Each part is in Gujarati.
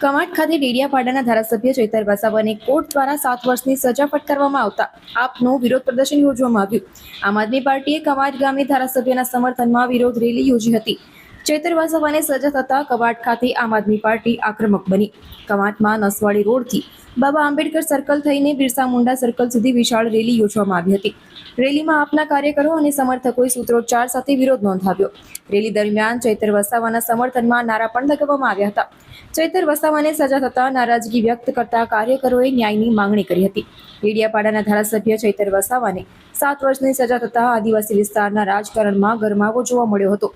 કવાંટ ખાતે ડેડિયાપાડાના ધારાસભ્ય ચૈતર વસાવાને કોર્ટ દ્વારા 7 વર્ષની સજા ફટકારવામાં આવતા આપનું વિરોધ પ્રદર્શન યોજવામાં આવ્યું। આમ આદમી પાર્ટીએ કવાંટ ગામે ધારાસભ્યના સમર્થનમાં વિરોધ રેલી યોજી હતી। ચૈતર વસાવાને સજા થતા કવાંટ ખાતે આમ આદમી પાર્ટી આક્રમક બની। કવાંટમાં નસવાડી રોડથી બાબા આંબેડકર સર્કલ થઈને બિરસા મુંડા સર્કલ સુધી વિશાળ રેલી યોજવામાં આવી હતી। રેલીમાં આપના કાર્યકરો અને સમર્થકોએ સૂત્રોચ્ચાર સાથે વિરોધ નોંધાવ્યો। રેલી દરમિયાન ચૈતર વસાવાના સમર્થનમાં નારા પણ લગાવવામાં આવ્યા હતા। ચૈતર વસાવાને સજા થતા નારાજગી વ્યક્ત કરતા કાર્યકરોએ ન્યાયની માંગણી કરી હતી। ડેડિયાપાડાના ધારાસભ્ય ચૈતર વસાવાને 7 વર્ષની સજા થતા આદિવાસી વિસ્તારના રાજકારણમાં ગરમાવો જોવા મળ્યો હતો।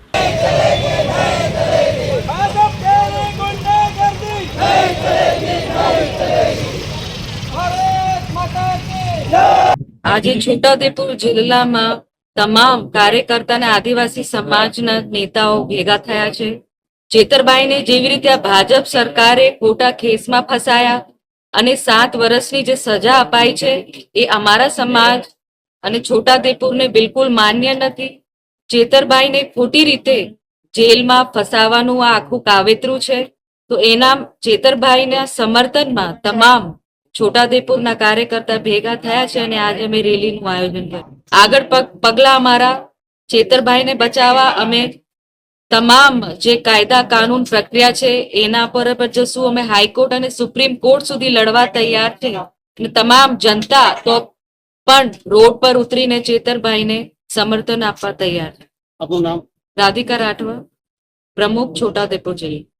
આજે છોટાઉદેપુર જિલ્લામાં તમામ કાર્યકર્તા અને આદિવાસી સમાજના નેતાઓ ભેગા થયા છે। ચેતરભાઈને જેવી રીતે આ ભાજપ સરકારે ખોટા કેસમાં ફસાયા અને 7 વર્ષની જે સજા અપાઈ છે એ અમારા સમાજ અને છોટાઉદેપુરને બિલકુલ માન્ય નથી। ચેતરભાઈને ખોટી રીતે જેલમાં ફસાવાનું આ આખું કાવતરું છે। તો એના ચેતરભાઈના સમર્થનમાં તમામ છોટાઉદેપુરના કાર્યકર્તા ભેગા થયા છે અને આજે અમે રેલીનું આયોજન કર્યું। આગળ પગલા અમારા ચેતરભાઈને બચાવવા અમે તમામ જે કાયદા કાનૂન પ્રક્રિયા છે એના પર જશું। અમે હાઈકોર્ટ અને સુપ્રીમ કોર્ટ સુધી લડવા તૈયાર છે અને તમામ જનતા તો પણ રોડ પર ઉતરીને ચેતરભાઈને સમર્થન આપવા તૈયાર છે। આપનું નામ? રાધિકા રાઠવા, પ્રમુખ છોટાઉદેપુર જિલ્લા।